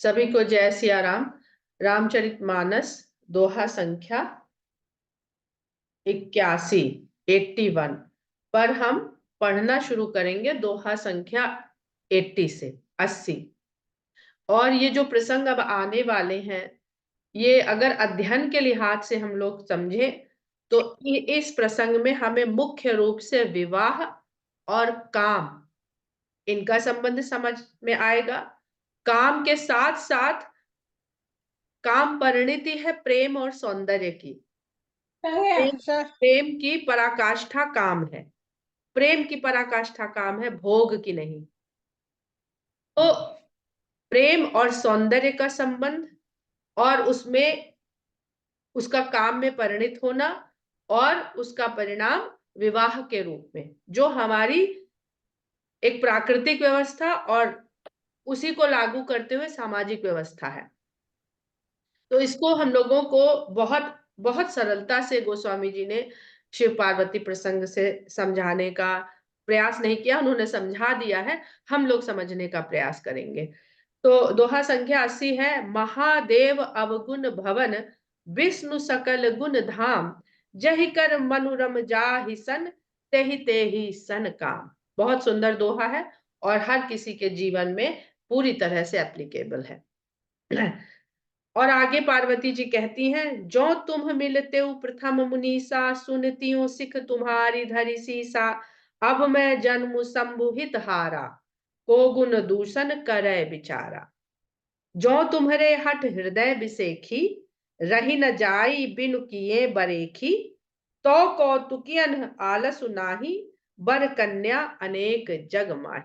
सभी को जय सिया राम। रामचरितमानस दोहा संख्या 81 81 पर हम पढ़ना शुरू करेंगे दोहा संख्या 80 से 80। और ये जो प्रसंग अब आने वाले हैं, ये अगर अध्ययन के लिहाज से हम लोग समझे तो इस प्रसंग में हमें मुख्य रूप से विवाह और काम, इनका संबंध समझ में आएगा। काम के साथ साथ काम परिणति है प्रेम और सौंदर्य की। प्रेम की पराकाष्ठा काम है, प्रेम की पराकाष्ठा काम है, भोग की नहीं। तो प्रेम और सौंदर्य का संबंध और उसमें उसका काम में परिणित होना और उसका परिणाम विवाह के रूप में, जो हमारी एक प्राकृतिक व्यवस्था और उसी को लागू करते हुए सामाजिक व्यवस्था है। तो इसको हम लोगों को बहुत बहुत सरलता से गोस्वामी जी ने शिव पार्वती प्रसंग से समझाने का प्रयास नहीं किया, उन्होंने समझा दिया है, हम लोग समझने का प्रयास करेंगे। तो दोहा संख्या 80 है। महादेव अवगुण भवन, विष्णु सकल गुण धाम, जहि कर मनुरम जाहि सन, तेहि तेहि सन काम। बहुत सुंदर दोहा है और हर किसी के जीवन में पूरी तरह से एप्लीकेबल है। और आगे पार्वती जी कहती हैं, जो तुम मिलते हो प्रथम मुनीसा, सुनती हूँ सिख तुम्हारी धरी सीसा, अब मैं जन्म संबुहित हारा, को गुण दूषण करे बिचारा। जो तुम्हारे हट हृदय बिसेखी, रही न जाई बिनु किए बरेखी, तो कौतुकियन आलसु नाही, बर कन्या अनेक जग माही।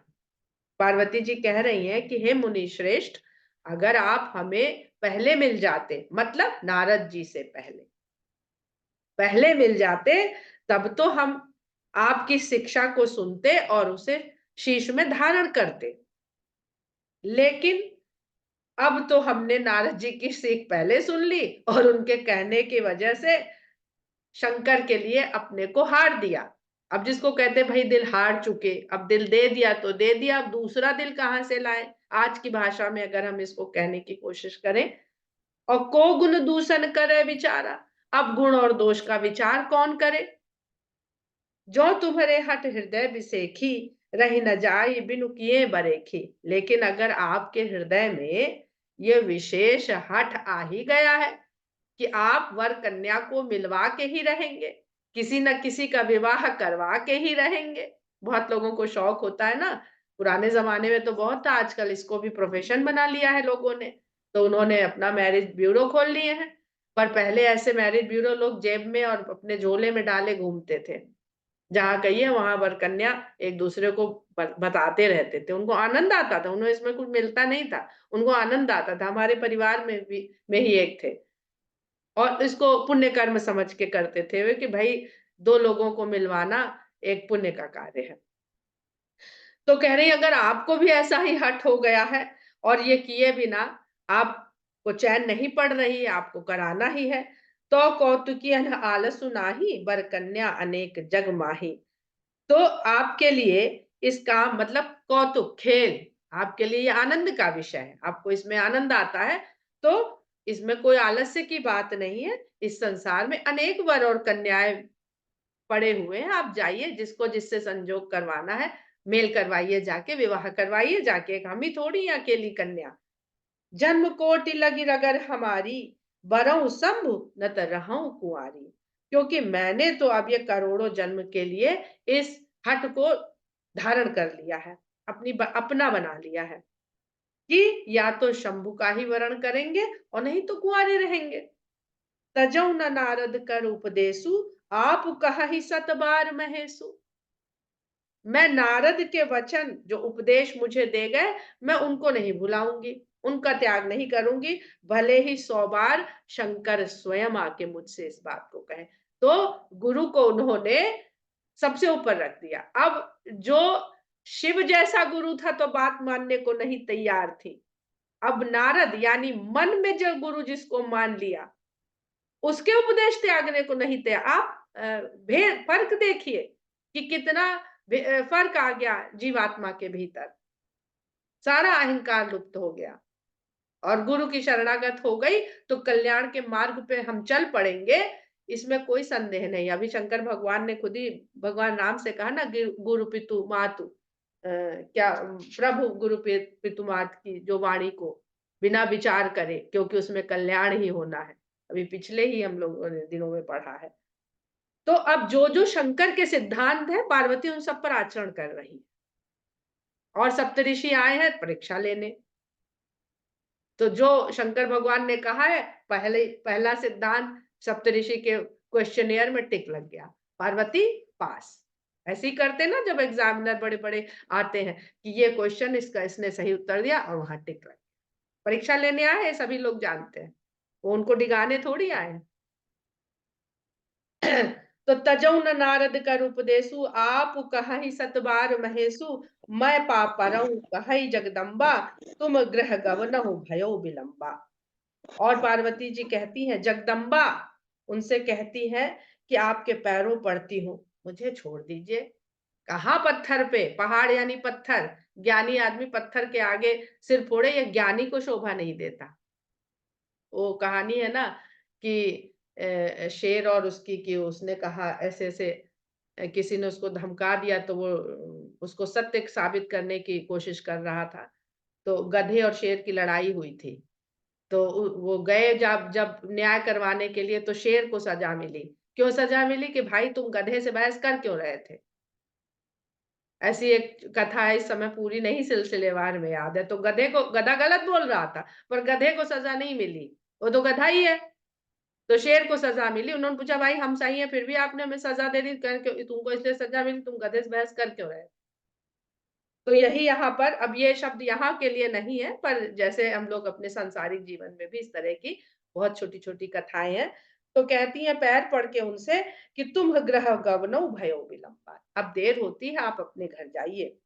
पार्वती जी कह रही हैं कि हे मुनि श्रेष्ठ, अगर आप हमें पहले मिल जाते, मतलब नारद जी से पहले पहले मिल जाते, तब तो हम आपकी शिक्षा को सुनते और उसे शीश में धारण करते। लेकिन अब तो हमने नारद जी की सीख पहले सुन ली और उनके कहने की वजह से शंकर के लिए अपने को हार दिया। अब जिसको कहते भाई दिल हार चुके, अब दिल दे दिया तो दे दिया, अब दूसरा दिल कहां से लाए, आज की भाषा में अगर हम इसको कहने की कोशिश करें। और को गुण दूषण करे विचारा, अब गुण और दोष का विचार कौन करे। जो तुम्हारे हट हृदय बिसेखी, रही न जाई बिनु किए बरेखी। लेकिन अगर आपके हृदय में ये विशेष हट आ ही गया है कि आप वर कन्या को मिलवा के ही रहेंगे, किसी न किसी का विवाह करवा के ही रहेंगे। बहुत लोगों को शौक होता है ना, पुराने जमाने में तो बहुत था, आजकल इसको भी प्रोफेशन बना लिया है लोगों ने, तो उन्होंने अपना मैरिज ब्यूरो खोल लिए हैं। पर पहले ऐसे मैरिज ब्यूरो लोग जेब में और अपने झोले में डाले घूमते थे, जहां कहिए वहां वर कन्या एक दूसरे को बताते रहते थे, उनको आनंद आता था, उन्हें इसमें कुछ मिलता नहीं था, उनको आनंद आता था। हमारे परिवार में भी में ही एक थे और इसको पुण्य कर्म समझ के करते थे वे कि भाई दो लोगों को मिलवाना एक पुण्य का कार्य है। तो कह रही अगर आपको भी ऐसा ही हट हो गया है और ये किए बिना आपको चैन नहीं पड़ रही है, आपको कराना ही है, तो कौतुकी आलसु नाही, बर कन्या अनेक जग माही। तो आपके लिए इसका मतलब कौतुक खेल, आपके लिए ये आनंद का विषय है, आपको इसमें आनंद आता है, तो इसमें कोई आलस्य की बात नहीं है। इस संसार में अनेक वर और कन्याएं पड़े हुए हैं, आप जाइए, जिसको जिससे संजोग करवाना है मेल करवाइए, जाके विवाह करवाइए जाके, एक हम ही थोड़ी अकेली कन्या। जन्म कोटि लगी रगर हमारी, बरहु शंभु न त रहूं कुंवारी। क्योंकि मैंने तो अब ये करोड़ों जन्म के लिए इस हट को धारण कर लिया है, अपना बना लिया है कि या तो शंभु का ही वरण करेंगे और नहीं तो कुंवारे रहेंगे। तजौ न नारद कर उपदेशु, आप कहा ही सत बार महेशु। मैं नारद के वचन जो उपदेश मुझे दे गए, मैं उनको नहीं भुलाऊंगी, उनका त्याग नहीं करूंगी, भले ही 100 बार शंकर स्वयं आके मुझसे इस बात को कहे। तो गुरु को उन्होंने सबसे ऊपर रख दिया। अब जो शिव जैसा गुरु था तो बात मानने को नहीं तैयार थी, अब नारद यानी मन में जो गुरु जिसको मान लिया, उसके उपदेश त्यागने को नहीं थे। आप भेद फर्क देखिए कि कितना फर्क आ गया जीवात्मा के भीतर, सारा अहंकार लुप्त हो गया और गुरु की शरणागत हो गई तो कल्याण के मार्ग पे हम चल पड़ेंगे, इसमें कोई संदेह नहीं। अभी शंकर भगवान ने खुद ही भगवान राम से कहा ना, गुरु पितु मातु क्या प्रभु गुरु पितु मात की जो वाणी को बिना विचार करे, क्योंकि उसमें कल्याण ही होना है। अभी पिछले ही हम लोगों ने दिनों में पढ़ा है। तो अब जो जो शंकर के सिद्धांत है, पार्वती उन सब पर आचरण कर रही है और सप्तऋषि आए हैं परीक्षा लेने। तो जो शंकर भगवान ने कहा है, पहला सिद्धांत सप्तऋषि के क्वेश्चनियर में टिक लग गया, पार्वती पास। ऐसे ही करते ना जब एग्जामिनर बड़े बड़े आते हैं कि ये क्वेश्चन इसका इसने सही उत्तर दिया और वहां टिक लग गया। परीक्षा लेने आए हैं, सभी लोग जानते हैं, वो उनको डिगाने थोड़ी आए हैं। तो तजौ न नारद कर उपदेशु, आप कहि सत बार महेशु, मैं पापरऊ कहि जगदम्बा, तुम गृह गवनहु भयो विलंबा। और पार्वती जी कहती हैं, जगदम्बा उनसे कहती है कि आपके पैरों पड़ती हूँ, मुझे छोड़ दीजिए। कहाँ पत्थर पे, पहाड़ यानी पत्थर, ज्ञानी आदमी पत्थर के आगे सिर फोड़े, ये ज्ञानी को शोभा नहीं देता। वो कहानी है ना कि शेर और उसकी, कि उसने कहा ऐसे ऐसे, किसी ने उसको धमका दिया तो वो उसको सत्य साबित करने की कोशिश कर रहा था। तो गधे और शेर की लड़ाई हुई थी। तो वो गए जब जब न्याय करवाने के लिए, तो शेर को सजा मिली। क्यों सजा मिली? कि भाई तुम गधे से बहस कर क्यों रहे थे। ऐसी एक कथा है, इस समय पूरी नहीं सिलसिलेवार में याद है। तो गधे को, गधा गलत बोल रहा था पर गधे को सजा नहीं मिली, वो तो गधा ही है। तो शेर को सजा मिली। उन्होंने पूछा भाई हम सही हैं फिर भी आपने हमें सजा दे दी, तुमको इसलिए सजा मिली, तुम गधे से बहस कर क्यों रहे। तो यही यहाँ पर, अब ये शब्द यहाँ के लिए नहीं है, पर जैसे हम लोग अपने सांसारिक जीवन में भी इस तरह की बहुत छोटी छोटी कथाएं हैं। तो कहती हैं पैर पड़ के उनसे कि तुम ग्रह गवनो भयो विलंबा, अब देर होती है, आप अपने घर जाइए।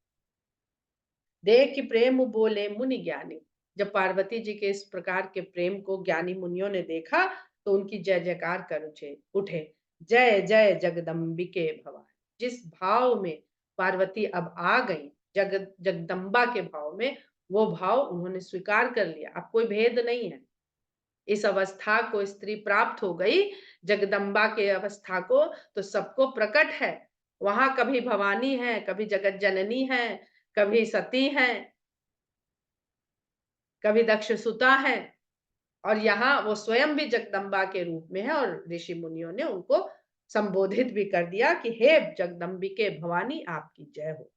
देख कि प्रेम बोले मुनि ज्ञानी, जब पार्वती जी के इस प्रकार के प्रेम को ज्ञानी मुनियों ने देखा तो उनकी जय जयकार कर उठे। जय जय जगदम्बिके भवानी। जिस भाव में पार्वती अब आ गई, जगदम्बा के भाव में, वो भाव उन्होंने स्वीकार कर लिया। अब कोई भेद नहीं है, इस अवस्था को स्त्री प्राप्त हो गई, जगदम्बा के अवस्था को, तो सबको प्रकट है। वहां कभी भवानी है, कभी जगत जननी है, कभी सती है, कभी दक्ष सुता है, और यहाँ वो स्वयं भी जगदम्बा के रूप में है। और ऋषि मुनियों ने उनको संबोधित भी कर दिया कि हे जगदम्बिके भवानी, आपकी जय हो।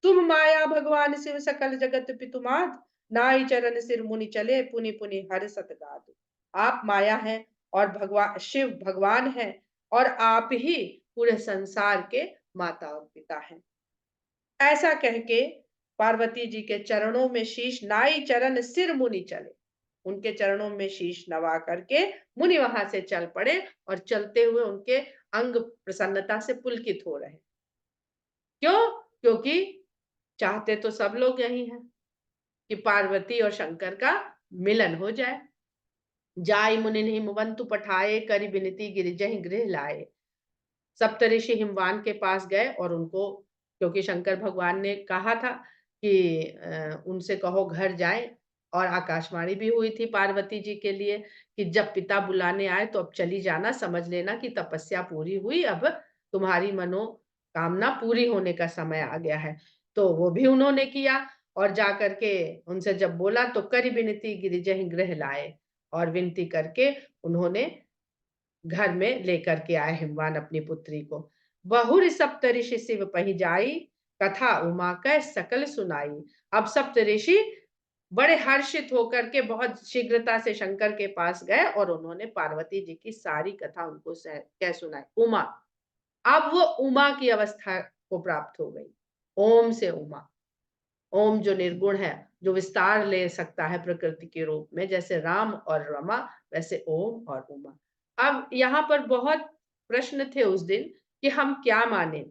तुम माया भगवान शिव सकल जगत पितुमात, नाई चरण सिर मुनि चले पुनि पुनि हर सतगात। आप माया हैं और भगवान शिव भगवान हैं, और आप ही पूरे संसार के माता और पिता हैं। ऐसा कह के पार्वती जी के चरणों में शीश नाई, चरण सिर मुनि चले, उनके चरणों में शीश नवा करके मुनि वहां से चल पड़े, और चलते हुए उनके अंग प्रसन्नता से पुलकित हो रहे। क्यों? क्योंकि चाहते तो सब लोग यही हैं कि पार्वती और शंकर का मिलन हो जाए। जाय मुनि नहीं मुवंतु पठाए, करि विनती गिरिजहि गृह लाए। सप्तऋषि हिमवान के पास गए और उनको, क्योंकि शंकर भगवान ने कहा था कि उनसे कहो घर जाए, और आकाशवाणी भी हुई थी पार्वती जी के लिए कि जब पिता बुलाने आए तो अब चली जाना, समझ लेना कि तपस्या पूरी हुई, अब तुम्हारी मनोकामना पूरी होने का समय आ गया है। तो वो भी उन्होंने किया, और जाकर के उनसे जब बोला तो करि विनती गिरिजहि गृह लाए, और विनती करके उन्होंने घर में लेकर के आए हिमवान अपनी पुत्री को। बहुर सप्तऋषि शिव पही जाई, कथा उमा कै सकल सुनाई। अब सप्तऋषि बड़े हर्षित होकर के बहुत शीघ्रता से शंकर के पास गए, और उन्होंने पार्वती जी की सारी कथा उनको कह सुनाई। उमा, अब वो उमा की अवस्था को प्राप्त हो गई। ओम से उमा, ओम जो निर्गुण है, जो विस्तार ले सकता है प्रकृति के रूप में, जैसे राम और रमा, वैसे ओम और उमा। अब यहाँ पर बहुत प्रश्न थे उस दिन कि हम क्या माने।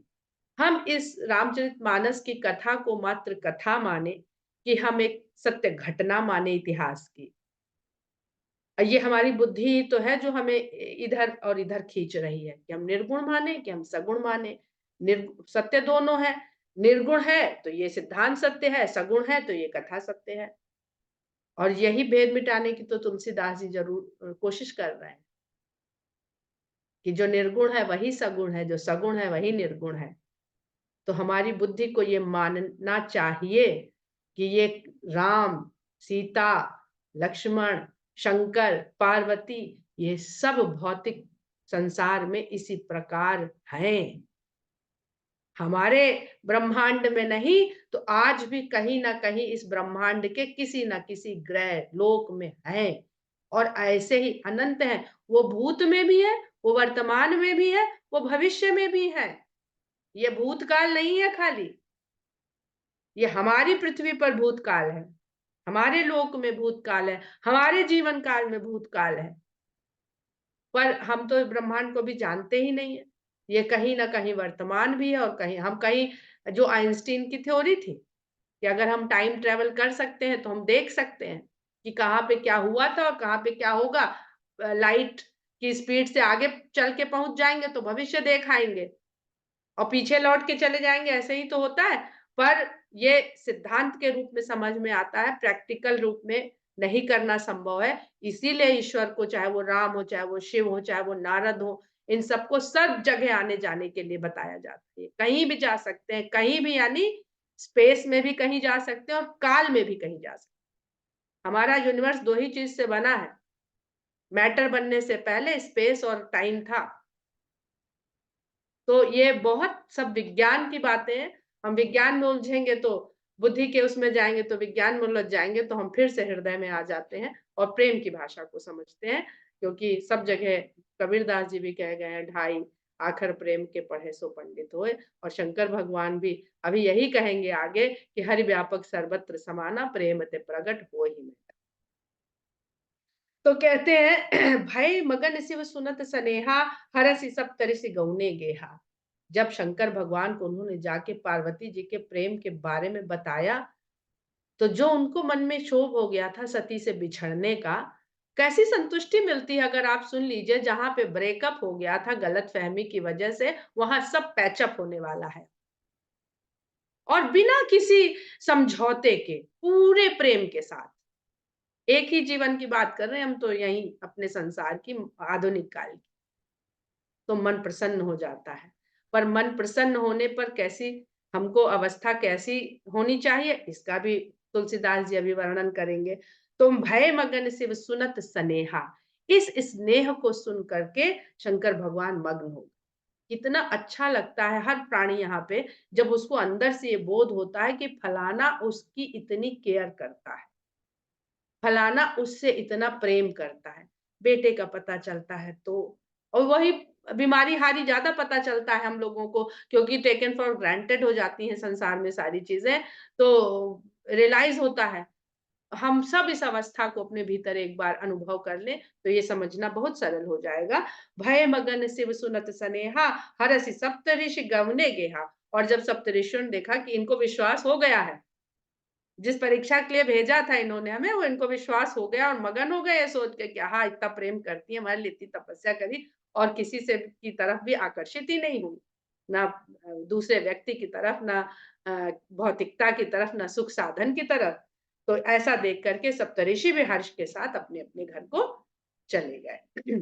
हम इस रामचरितमानस की कथा को मात्र कथा माने, कि हम एक सत्य घटना माने इतिहास की। ये हमारी बुद्धि ही तो है जो हमें इधर और इधर खींच रही है, कि हम निर्गुण माने कि हम सगुण माने। सत्य दोनों है। निर्गुण है तो ये सिद्धांत सत्य है, सगुण है तो ये कथा सत्य है। और यही भेद मिटाने की तो तुलसीदास जी जरूर कोशिश कर रहे हैं कि जो निर्गुण है वही सगुण है, जो सगुण है वही निर्गुण है। तो हमारी बुद्धि को ये मानना चाहिए कि ये राम, सीता, लक्ष्मण, शंकर, पार्वती, ये सब भौतिक संसार में इसी प्रकार हैं। हमारे ब्रह्मांड में नहीं तो आज भी कहीं ना कहीं इस ब्रह्मांड के किसी ना किसी ग्रह लोक में हैं, और ऐसे ही अनंत हैं। वो भूत में भी है, वो वर्तमान में भी है, वो भविष्य में भी है। ये भूतकाल नहीं है खाली, ये हमारी पृथ्वी पर भूतकाल है, हमारे लोक में भूतकाल है, हमारे जीवन काल में भूतकाल है। पर हम तो ब्रह्मांड को भी जानते ही नहीं है। ये कहीं ना कहीं वर्तमान भी है और कहीं जो आइंस्टीन की थ्योरी थी कि अगर हम टाइम ट्रेवल कर सकते हैं तो हम देख सकते हैं कि कहाँ पे क्या हुआ था और कहाँ पे क्या होगा। लाइट की स्पीड से आगे चल के पहुंच जाएंगे तो भविष्य देख आएंगे, और पीछे लौट के चले जाएंगे, ऐसे ही तो होता है। पर ये सिद्धांत के रूप में समझ में आता है, प्रैक्टिकल रूप में नहीं करना संभव है। इसीलिए ईश्वर को, चाहे वो राम हो, चाहे वो शिव हो, चाहे वो नारद हो, इन सबको सब जगह आने जाने के लिए बताया जाता है। कहीं भी जा सकते हैं, कहीं भी, यानी स्पेस में भी कहीं जा सकते हैं और काल में भी कहीं जा सकते हैं। हमारा यूनिवर्स दो ही चीज से बना है, मैटर बनने से पहले स्पेस और टाइम था। तो ये बहुत सब विज्ञान की बातें हैं। हम विज्ञान में उलझेंगे तो बुद्धि के उसमें जाएंगे, तो विज्ञान में उलझ जाएंगे तो हम फिर से हृदय में आ जाते हैं और प्रेम की भाषा को समझते हैं। क्योंकि सब जगह कबीरदास जी भी कह गए हैं, ढाई आखर प्रेम के पढ़े सो पंडित होए। और शंकर भगवान भी अभी यही कहेंगे आगे कि हरि व्यापक सर्वत्र समाना, प्रेम ते प्रगट हो ही में। तो कहते हैं भय मगन शिव सुनत सनेहा, हरसि सब तरिसि गौने गेहा। जब शंकर भगवान को उन्होंने जाके पार्वती जी के प्रेम के बारे में बताया, तो जो उनको मन में क्षोभ हो गया था सती से बिछड़ने का, कैसी संतुष्टि मिलती है। अगर आप सुन लीजिए, जहां पे ब्रेकअप हो गया था गलत फहमी की वजह से, वहां सब पैचअप होने वाला है, और बिना किसी समझौते के, पूरे प्रेम के साथ। एक ही जीवन की बात कर रहे हैं हम तो, यही अपने संसार की, आधुनिक काल की। तो मन प्रसन्न हो जाता है। पर मन प्रसन्न होने पर कैसी हमको अवस्था कैसी होनी चाहिए, इसका भी तुलसीदास जी अभी वर्णन करेंगे। तुम भय मगन शिव सुनत सनेहा, इस स्नेह को सुन करके शंकर भगवान मग्न हो। कितना अच्छा लगता है हर प्राणी यहाँ पे, जब उसको अंदर से ये बोध होता है कि फलाना उसकी इतनी केयर करता है, फलाना उससे इतना प्रेम करता है। बेटे का पता चलता है तो, और वही बीमारी हारी ज्यादा पता चलता है हम लोगों को, क्योंकि टेकन फॉर ग्रांटेड हो जाती हैं संसार में सारी चीजें। तो रियलाइज होता है। हम सब इस अवस्था को अपने भीतर एक बार अनुभव कर लें तो ये समझना बहुत सरल हो जाएगा। भय मगन शिव सुनत सनेहा, हरसि सप्तऋषि गवने गेहा। और जब सप्तऋषियों ने देखा कि इनको विश्वास हो गया है, जिस परीक्षा के लिए भेजा था इन्होंने हमें, वो इनको विश्वास हो गया और मगन हो गए ये सोच के कि हाँ, इतना प्रेम करती है, हमारे लिए इतनी तपस्या करी और किसी से की तरफ भी आकर्षित ही नहीं हुई, ना दूसरे व्यक्ति की तरफ, ना भौतिकता की तरफ, ना सुख साधन की तरफ। तो ऐसा देख करके सप्तऋषि भी हर्ष के साथ अपने अपने घर को चले गए।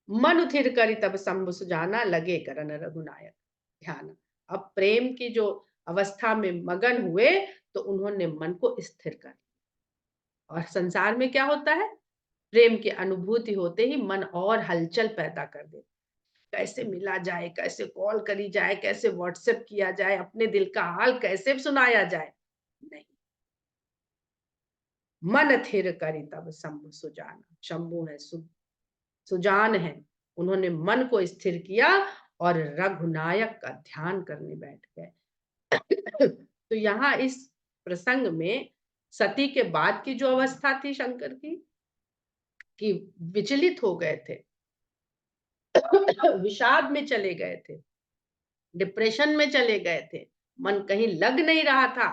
मन उथिर करी तब शंभु सुजाना, लगे करन रघुनायक ध्यान। अब प्रेम की जो अवस्था में मगन हुए तो उन्होंने मन को स्थिर कर लिया। और संसार में क्या होता है, प्रेम की अनुभूति होते ही मन और हलचल पैदा कर दे। कैसे मिला जाए, कैसे कॉल करी जाए, कैसे व्हाट्सएप किया जाए, अपने दिल का हाल कैसे सुनाया जाए। नहीं, मन थिर करी तब शंभु सुजाना। शंभु है, सुजान है, उन्होंने मन को स्थिर किया और रघुनायक का ध्यान करने बैठ गए। तो यहाँ इस प्रसंग में सती के बाद की जो अवस्था थी शंकर की, कि विचलित हो गए थे, विषाद में चले गए थे, डिप्रेशन में चले गए थे, मन कहीं लग नहीं रहा था,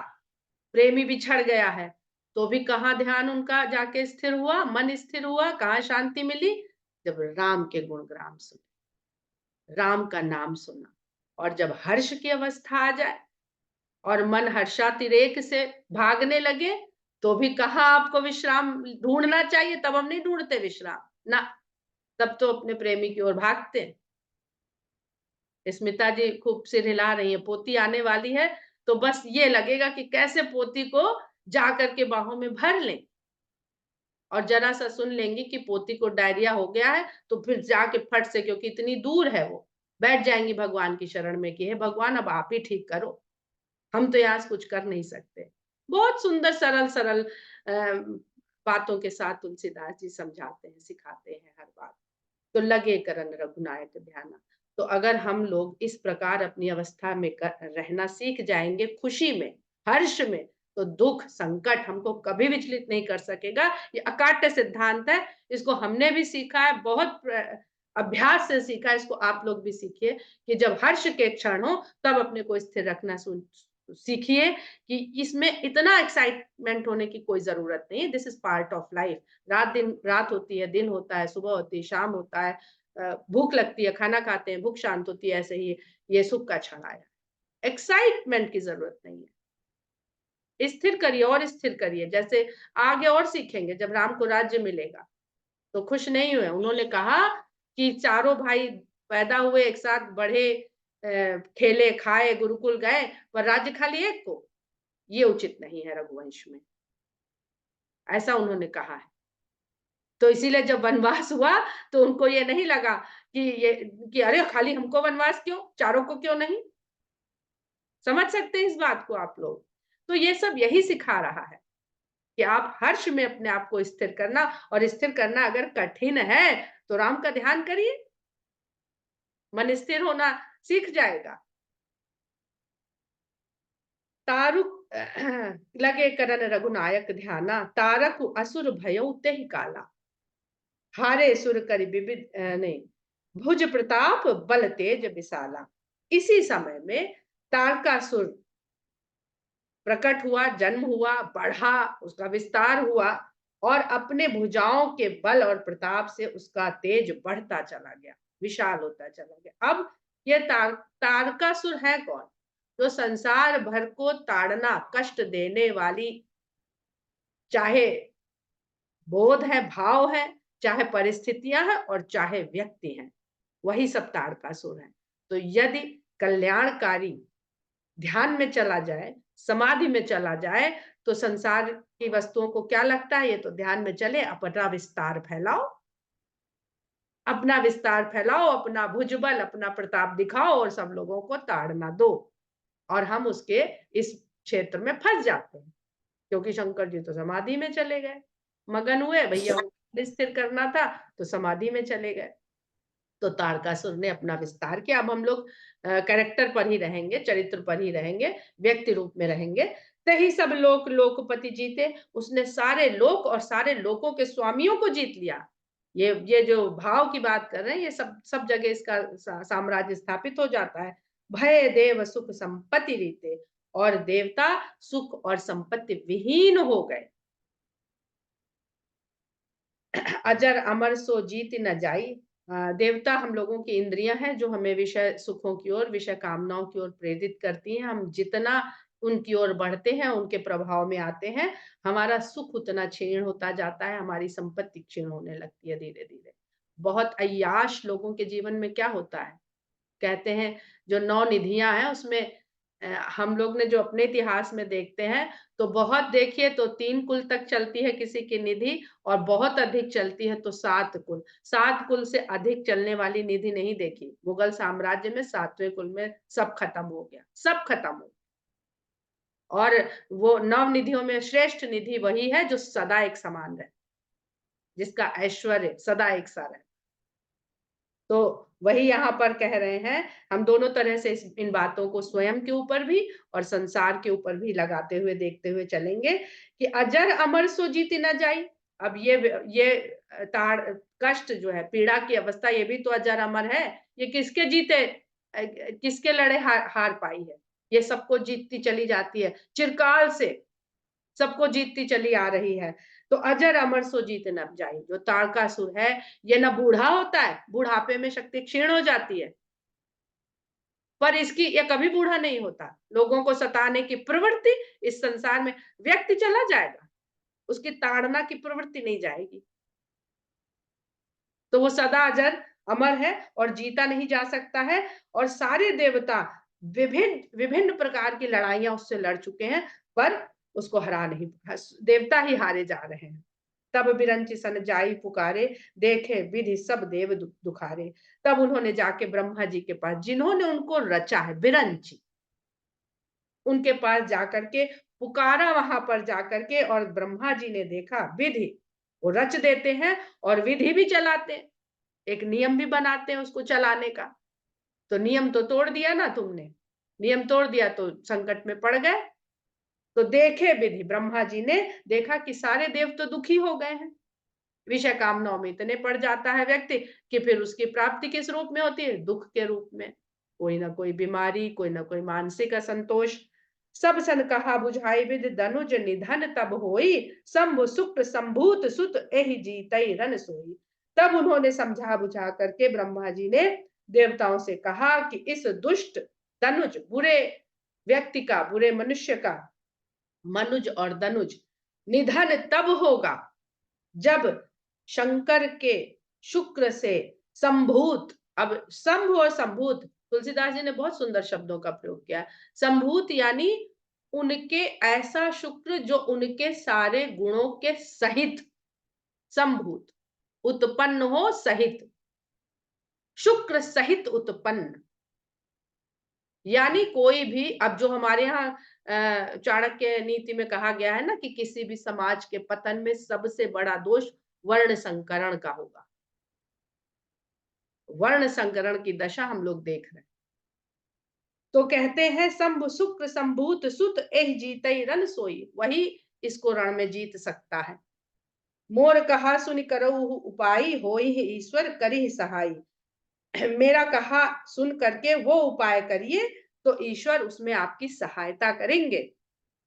प्रेमी बिछड़ गया है, तो भी कहाँ ध्यान उनका जाके स्थिर हुआ, मन स्थिर हुआ, कहाँ शांति मिली, जब राम के गुणगान सुने, राम का नाम सुना। और जब हर्ष की अवस्था आ जाए और मन हर्षातिरेक से भागने लगे, तो भी कहा आपको विश्राम ढूंढना चाहिए, तब हम नहीं ढूंढते विश्राम ना, तब तो अपने प्रेमी की ओर भागते हैं। स्मिता जी खूब सिर हिला रही है, पोती आने वाली है, तो बस ये लगेगा कि कैसे पोती को जाकर के बाहों में भर लें, और जरा सा सुन लेंगी कि पोती को डायरिया हो गया है, तो फिर जाके फट से, क्योंकि इतनी दूर है वो, बैठ जाएंगी भगवान की शरण में कि हे भगवान अब आप ही ठीक करो, हम तो यहाँ से कुछ कर नहीं सकते। बहुत सुंदर सरल सरल बातों के साथ तुलसीदास जी समझाते हैं, सिखाते हैं हर बात। तो लगे करन रघुनायक ध्याना। तो अगर हम लोग इस प्रकार अपनी अवस्था में रहना सीख जाएंगे, खुशी में, हर्ष में, तो दुख संकट हमको कभी विचलित नहीं कर सकेगा। ये अकाट्य सिद्धांत है, इसको हमने भी सीखा है, बहुत अभ्यास से सीखा है, इसको आप लोग भी सीखिए कि जब हर्ष के क्षण हो तब अपने को स्थिर रखना सीखिए कि इसमें इतना एक्साइटमेंट होने की कोई जरूरत नहीं है। This is part of life. रात होती है, दिन होता है, सुबह होती है, शाम होता है, भूख लगती है, खाना खाते हैं, भूख शांत होती है, ऐसे ही ये सुख का क्षण आया। एक्साइटमेंट की जरूरत नहीं है। स्थिर करिए और स्थिर करिए, जैसे आगे और सीखेंगे जब राम को राज्य मिलेगा। तो खुश नहीं हुए, उन्होंने कहा कि चारों भाई पैदा हुए, एक साथ बढ़े, खेले खाए, गुरुकुल गए, पर राज्य खाली एक को, ये उचित नहीं है रघुवंश में, ऐसा उन्होंने कहा है। तो इसीलिए जब वनवास हुआ तो उनको ये नहीं लगा कि ये कि अरे खाली हमको वनवास क्यों, चारों को क्यों नहीं। समझ सकते हैं इस बात को आप लोग। तो ये सब यही सिखा रहा है कि आप हर्ष में अपने आप को स्थिर करना, और स्थिर करना अगर कठिन है तो राम का ध्यान करिए, मन स्थिर होना सीख जाएगा। तारुक लगे करन रघुनायक ध्याना, तारक असुर भयउ तेहि काला, हारे सुर करि विविध नहीं, भुज प्रताप बल तेज विशाला। इसी समय में तारकासुर प्रकट हुआ, जन्म हुआ, बढ़ा, उसका विस्तार हुआ, और अपने भुजाओं के बल और प्रताप से उसका तेज बढ़ता चला गया, विशाल होता चला गया। अब ये तारकासुर है कौन? जो संसार भर को ताड़ना, कष्ट देने वाली, चाहे बोध है, भाव है, चाहे परिस्थितियां हैं, और चाहे व्यक्ति हैं, वही सब तारकासुर है। तो यदि कल्याणकारी ध्यान में चला जाए, समाधि में चला जाए, तो संसार की वस्तुओं को क्या लगता है, ये तो ध्यान में चले, अपना विस्तार फैलाओ, अपना विस्तार फैलाओ, अपना भुजबल, अपना प्रताप दिखाओ, और सब लोगों को ताड़ना दो। और हम उसके इस क्षेत्र में फंस जाते हैं, क्योंकि शंकर जी तो समाधि में चले गए, मगन हुए, भैया स्थिर करना था तो समाधि में चले गए। तो तारकासुर ने अपना विस्तार किया। अब हम लोग कैरेक्टर पर ही रहेंगे, चरित्र पर ही रहेंगे, व्यक्ति रूप में रहेंगे। तही सब लोक लोकपति जीते, उसने सारे लोक और सारे लोकों के स्वामियों को जीत लिया। ये जो भाव की बात कर रहे हैं, ये सब सब जगह इसका साम्राज्य स्थापित हो जाता है। भय देव सुख संपत्ति रीते, और देवता सुख और संपत्ति विहीन हो गए। अजर अमर सो जीत न जाई। देवता हम लोगों की इंद्रियां हैं, जो हमें विषय सुखों की ओर, विषय कामनाओं की ओर प्रेरित करती हैं। हम जितना उनकी ओर बढ़ते हैं, उनके प्रभाव में आते हैं, हमारा सुख उतना क्षीण होता जाता है, हमारी संपत्ति क्षीण होने लगती है धीरे धीरे। बहुत अय्याश लोगों के जीवन में क्या होता है, कहते हैं जो 9 निधियां हैं उसमें हम लोग ने जो अपने इतिहास में देखते हैं, तो बहुत देखिए तो 3 कुल तक चलती है किसी की निधि, और बहुत अधिक चलती है तो 7 कुल। 7 कुल से अधिक चलने वाली निधि नहीं देखी। मुगल साम्राज्य में 7वें कुल में सब खत्म हो गया, सब खत्म हो गया। और वो 9 निधियों में श्रेष्ठ निधि वही है जो सदा एक समान रहे, जिसका ऐश्वर्य सदा एक सा रहे। तो वही यहाँ पर कह रहे हैं, हम दोनों तरह से इन बातों को स्वयं के ऊपर भी और संसार के ऊपर भी लगाते हुए देखते हुए चलेंगे कि अजर अमर सो जीत न जाई। अब ये ताड़ कष्ट जो है, पीड़ा की अवस्था, ये भी तो अजर अमर है। ये किसके जीते, किसके लड़े हार पाई है? ये सबको जीतती चली जाती है, चिरकाल से सबको जीतती चली आ रही है। तो अजर अमर सो जीत न जाई। जो तारकासुर है, ये न बूढ़ा होता है, बुढ़ापे में शक्ति क्षीण हो जाती है, पर इसकी ये कभी बूढ़ा नहीं होता। लोगों को सताने की प्रवृत्ति इस संसार में, व्यक्ति चला जाएगा, उसकी ताड़ना की प्रवृत्ति नहीं जाएगी। तो वो सदा अजर अमर है और जीता नहीं जा सकता है। और सारे देवता विभिन्न विभिन्न प्रकार की लड़ाइयां उससे लड़ चुके हैं, पर उसको हरा नहीं, देवता ही हारे जा रहे हैं। तब बिरंची सन जाई पुकारे, देखे विधि सब देव दुखारे। तब उन्होंने जाके ब्रह्मा जी के पास, जिन्होंने उनको रचा है, बिरंची, उनके पास जाकर के पुकारा, वहां पर जाकर के, और ब्रह्मा जी ने देखा विधि, वो रच देते हैं और विधि भी चलाते हैं, एक नियम भी बनाते हैं उसको चलाने का। तो नियम तो तोड़ दिया ना तुमने, नियम तोड़ दिया तो संकट में पड़ गए। तो देखे विधि, ब्रह्मा जी ने देखा कि सारे देव तो दुखी हो गए हैं। विषय कामनाओं में इतने पड़ जाता है व्यक्ति कि फिर उसकी प्राप्ति किस रूप में होती है? दुख के रूप में। कोई ना कोई बीमारी, कोई ना कोई मानसिक असंतोष। सब सन कहा बुझाई विधि, धनुज निधन तब होई, शंभु शुक्र संभूत सुत एहि जीतई रन सोई। तब उन्होंने समझा बुझा करके ब्रह्मा जी ने देवताओं से कहा कि इस दुष्ट धनुज, बुरे व्यक्ति का, बुरे मनुष्य का, मनुज और धनुज निधन तब होगा जब शंकर के शुक्र से संभूत, अब संभ और संभूत, तुलसीदास जी ने बहुत सुंदर शब्दों का प्रयोग किया। संभूत यानी उनके ऐसा शुक्र जो उनके सारे गुणों के सहित, संभूत, उत्पन्न हो सहित, शुक्र सहित उत्पन्न, यानी कोई भी, अब जो हमारे यहाँ चाणक्य नीति में कहा गया है ना कि किसी भी समाज के पतन में सबसे बड़ा दोष वर्ण संकरण का होगा। वर्ण संकरण की दशा हम लोग देख रहे हैं। तो कहते हैं शंभु शुक्र संभूत सुत एह जीतई रन सोई, वही इसको रण में जीत सकता है। मोर कहा सुनि करऊ उपाय, होई ईश्वर करी सहाय। मेरा कहा सुन करके वो उपाय करिए तो ईश्वर उसमें आपकी सहायता करेंगे।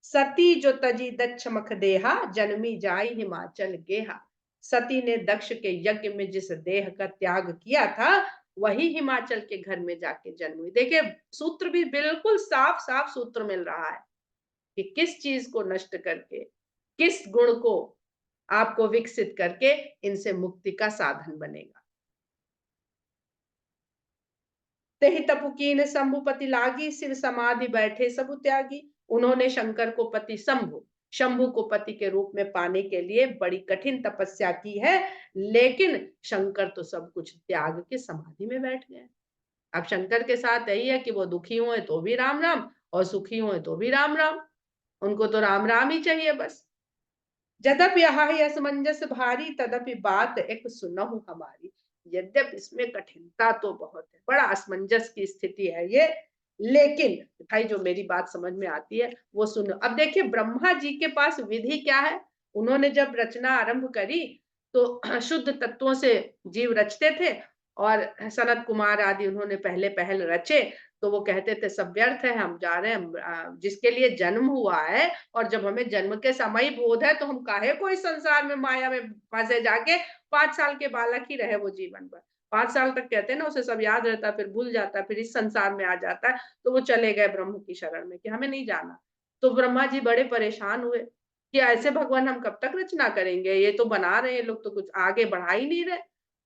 सती जो तजी दक्ष मख देहा, जन्मी जाई हिमाचल गेहा। सती ने दक्ष के यज्ञ में जिस देह का त्याग किया था, वही हिमाचल के घर में जाके जन्म हुई। देखिए सूत्र भी बिल्कुल साफ साफ सूत्र मिल रहा है कि किस चीज को नष्ट करके, किस गुण को आपको विकसित करके इनसे मुक्ति का साधन बनेगा। तेहि तपुकीन शंभुपति लागी, शिव समाधि बैठे सबु त्यागी। उन्होंने शंकर को पति शंभु, शंभु को पति के रूप में पाने के लिए बड़ी कठिन तपस्या की है, लेकिन शंकर तो सब कुछ त्याग के समाधि में बैठ गए। अब शंकर के साथ यही है कि वो दुखी हुए तो भी राम राम और सुखी हुए तो भी राम राम, उनको तो राम राम ही चाहिए बस। यद्यपि यहाँ असमंजस भारी, तदपि बात एक सुनहु हमारी। यद्यप इसमें कठिनता तो बहुत है, बड़ा असमंजस की स्थिति है ये, लेकिन भाई जो मेरी बात समझ में आती है वो सुनो। अब देखिए ब्रह्मा जी के पास विधि क्या है, उन्होंने जब रचना आरंभ करी तो शुद्ध तत्वों से जीव रचते थे, और सनत कुमार आदि उन्होंने पहले पहल रचे, तो वो कहते थे सब व्यर्थ है, हम जा रहे हैं, जिसके लिए जन्म हुआ है और जब हमें जन्म के समय बोध है तो हम काहे को इस संसार में माया में फंसे जाके 5 साल के बालक ही रहे वो जीवन भर। 5 साल तक कहते हैं ना उसे सब याद रहता है, फिर भूल जाता है, फिर इस संसार में आ जाता है। तो वो चले गए ब्रह्म की शरण में कि हमें नहीं जाना। तो ब्रह्मा जी बड़े परेशान हुए कि ऐसे भगवान हम कब तक रचना करेंगे, ये तो बना रहे हैं लोग, तो कुछ आगे बढ़ा ही नहीं रहे।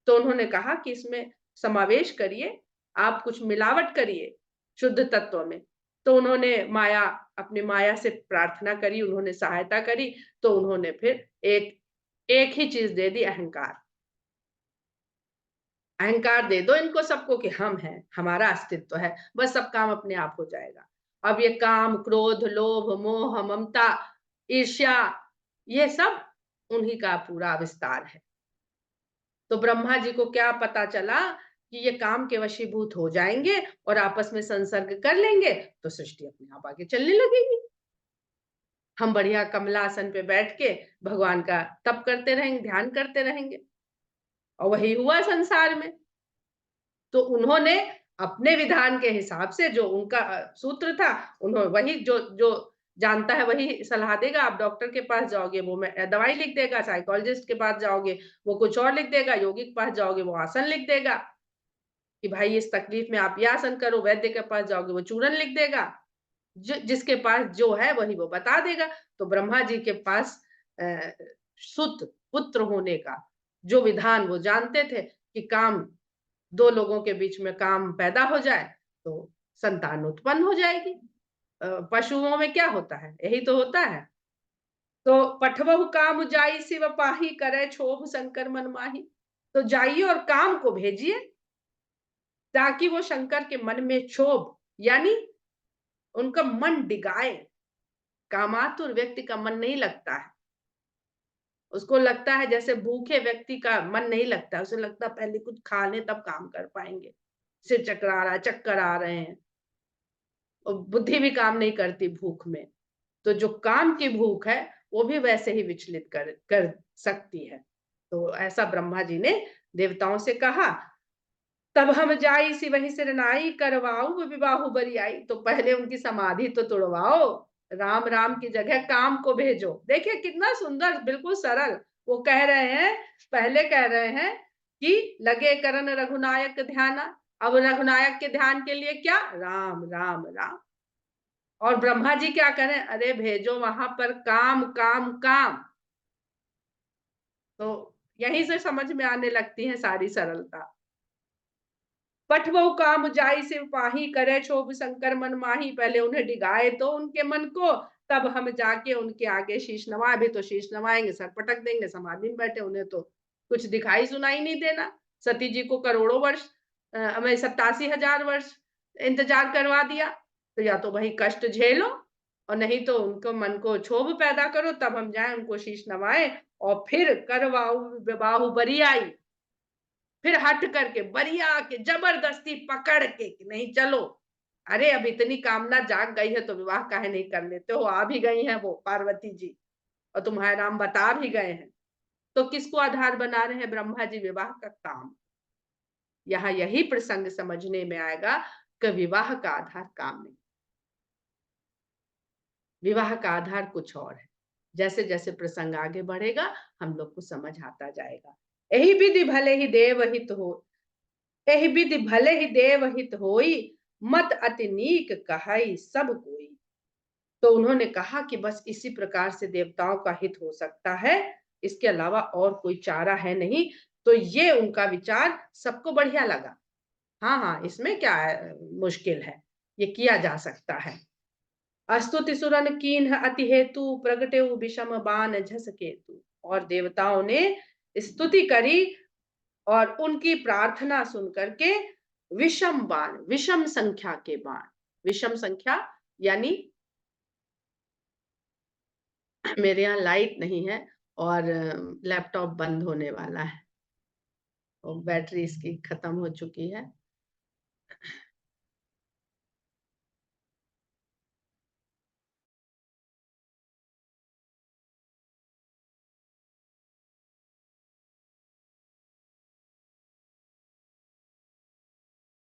तो उन्होंने कहा कि इसमें समावेश करिए, आप कुछ मिलावट करिए शुद्ध तत्व में। तो उन्होंने माया, अपनी माया से प्रार्थना करी, उन्होंने सहायता करी, तो उन्होंने फिर एक एक ही चीज दे दी, अहंकार। अहंकार दे दो इनको सबको कि हम हैं, हमारा अस्तित्व है, बस सब काम अपने आप हो जाएगा। अब ये काम, क्रोध, लोभ, मोह, ममता, ईर्ष्या, ये सब उन्हीं का पूरा विस्तार है। तो ब्रह्मा जी को क्या पता चला कि ये काम के वशीभूत हो जाएंगे और आपस में संसर्ग कर लेंगे तो सृष्टि अपने आप आगे चलने लगेगी। हम बढ़िया कमलासन पे बैठ के भगवान का तप करते रहेंगे, ध्यान करते रहेंगे, और वही हुआ संसार में। तो उन्होंने अपने विधान के हिसाब से जो उनका सूत्र था, उन्होंने वही, जो जो जानता है वही सलाह देगा। आप डॉक्टर के पास जाओगे वो दवाई लिख देगा, साइकोलॉजिस्ट के पास जाओगे वो कुछ और लिख देगा, योगी के पास जाओगे वो आसन लिख देगा कि भाई इस तकलीफ में आप ये आसन करो, वैद्य के पास जाओगे वो चूरन लिख देगा। जिसके पास जो है वही वो बता देगा। तो ब्रह्मा जी के पास सुत पुत्र होने का जो विधान वो जानते थे कि काम 2 लोगों के बीच में काम पैदा हो जाए तो संतान उत्पन्न हो जाएगी। पशुओं में क्या होता है? यही तो होता है। तो पठवहु काम जाई सिव पाही करे छोह शंकर मन माही। तो जाइए और काम को भेजिए ताकि वो शंकर के मन में क्षोभ यानी उनका मन डिगाए। कामातुर व्यक्ति का मन नहीं लगता है। उसको लगता है जैसे भूखे व्यक्ति का मन नहीं लगता है, उसे लगता है पहले कुछ खा लें तब काम कर पाएँगे। सिर चकरा रहा है, चक्कर आ रहे हैं और बुद्धि भी काम नहीं करती भूख में। तो जो काम की भूख है, वो भी वैसे ही विचलित कर कर सकती है। तो ऐसा ब्रह्मा जी ने देवताओं से कहा। तब हम जाई सिवहि सिर नाई करवाऊँ विवाहु बरियाई। तो पहले उनकी समाधि तो तुड़वाओ, राम राम की जगह काम को भेजो। देखिए कितना सुंदर, बिल्कुल सरल। वो कह रहे हैं, पहले कह रहे हैं कि लगे करन रघुनायक ध्याना। अब रघुनायक के ध्यान के लिए क्या? राम, राम, राम। और ब्रह्मा जी क्या करें? अरे भेजो वहां पर काम, काम, काम। तो यहीं से समझ में आने लगती है सारी सरलता। पठवहु काम जाई सिव पाही करे क्षोभ शंकर मन माही। पहले उन्हें डिगाए तो उनके मन को, तब हम जाके उनके आगे शीश नवा। अभी तो शीश नवाएंगे, सर पटक देंगे, समाधि में बैठे, उन्हें तो कुछ दिखाई सुनाई नहीं देना। सती जी को करोड़ों वर्ष हमें 87,000 वर्ष इंतजार करवा दिया। तो या तो वही कष्ट झेलो और नहीं तो उनको मन को क्षोभ पैदा करो, तब हम जाए उनको शीश नवाए और फिर करवाऊ विवाहु बरियाई। फिर हट करके बढ़िया के जबरदस्ती पकड़ के कि नहीं चलो। अरे अब इतनी कामना जाग गई है तो विवाह काहे नहीं कर लेते हो? आ भी गई हैं वो पार्वती जी और तुम्हारे नाम बता भी गए हैं। तो किसको आधार बना रहे हैं ब्रह्मा जी? विवाह का काम। यहाँ यही प्रसंग समझने में आएगा कि विवाह का आधार काम नहीं, विवाह का आधार कुछ और है। जैसे जैसे प्रसंग आगे बढ़ेगा हम लोग को समझ आता जाएगा। यही विधि भले ही देव हित हो, एहि विधि भले ही देव हित होई, मत अति नीक कहई सब कोई। तो उन्होंने कहा कि बस इसी प्रकार से देवताओं का हित हो सकता है, इसके अलावा और कोई चारा है नहीं। तो ये उनका विचार सबको बढ़िया लगा। हाँ हाँ, इसमें क्या मुश्किल है, ये किया जा सकता है। अस्तुति सुरन कीन्ह अति हेतु, प्रगटे विषम बान झस केतु। और देवताओं ने स्तुति करी और उनकी प्रार्थना सुन करके विषम बाण, विषम संख्या के बाण, विषम संख्या यानी मेरे यहाँ लाइट नहीं है और लैपटॉप बंद होने वाला है और बैटरी इसकी खत्म हो चुकी है।